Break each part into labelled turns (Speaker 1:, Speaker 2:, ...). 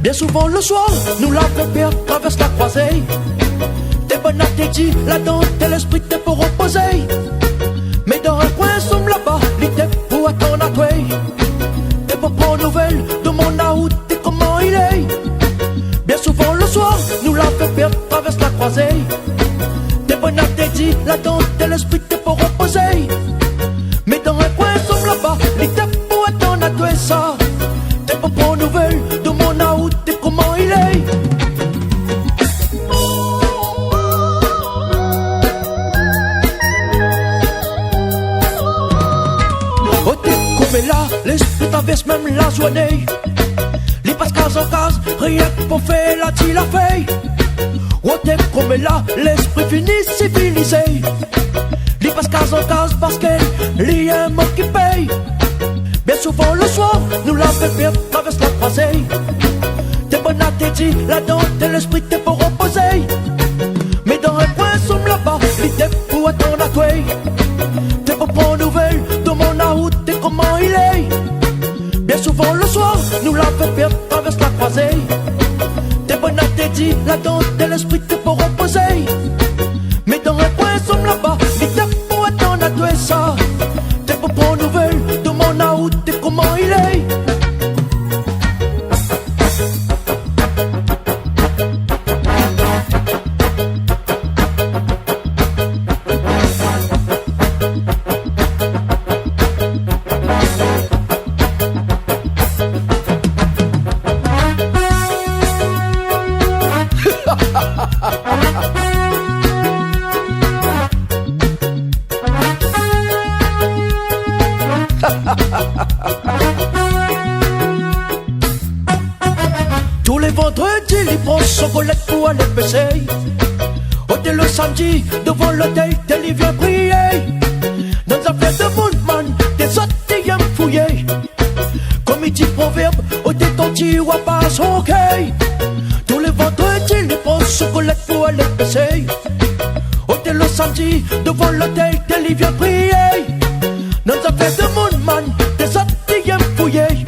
Speaker 1: Bien souvent le soir, nous la pépère traverse la croisée. T'es bonne appétit, la dentelle, l'esprit t'es pour reposer. Mais dans un coin, sommes là-bas, l'idée pour attendre à toi. T'es pour prendre nouvelle de mon out et comment il est. Bien souvent le soir, nous la pépère traverse la croisée. T'es bonne appétit, la dentelle, l'esprit t'es pour reposer. Mais dans un coin, sommes là-bas, l'idée pour attendre à toi ça. T'es pour prendre nouvelle de mon out et comment il est. Oh t'es comme là, l'esprit traverse même la journée. Les passe case en case, rien pour faire la t'il a fait. Oh t'es comme là, l'esprit finit civilisé. Les passe case en case parce qu'elle y a un mot qui paye. Bien souvent le soir, nous la pépère traverse la croisée. T'es bonne à t'aider, la dentelle, l'esprit t'es pour reposer. Mais dans un coin, sommes là-bas, l'idée pour attendre à toi. T'es pour prendre nouvelle de mon out et comment il est. Bien souvent le soir, nous la pépère traverse la croisée. T'es bonne à t'aider, la dentelle, l'esprit t'es pour reposer. Mais dans un coin, sommes là-bas, l'idée pour attendre à toi ça. T'es pour prendre nouvelle de mon out et comment il est. Tous les vendredis, il prend son colette pour aller pêcher. Oh, dès le samedi, devant l'hôtel, il vient prier. Dans la fête de Moulman, des autres viennent fouiller. Comme il dit proverbe, oh, t'es ton petit ou pas son quai. Tous les vendredis, il prend son colette pour aller pêcher. Oh, dès le samedi, devant l'hôtel, il vient prier. Dans la fête de Moulman, des autres viennent fouiller.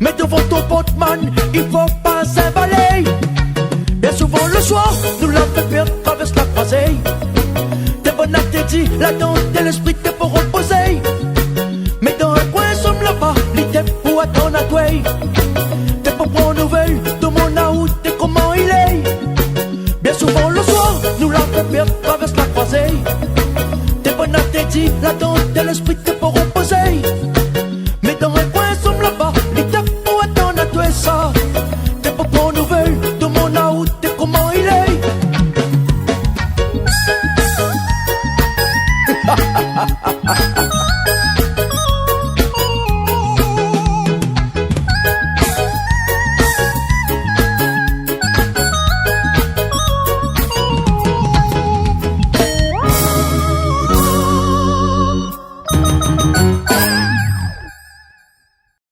Speaker 1: Mais devant ton porte-man, il faut pas s'emballer. Bien souvent le soir, nous la pépère traverse la croisée. T'es bonne à t'aider, la dentelle, l'esprit t'es pour reposer. Mais dans un coin, sommes là-bas, l'idée pour attendre à toi.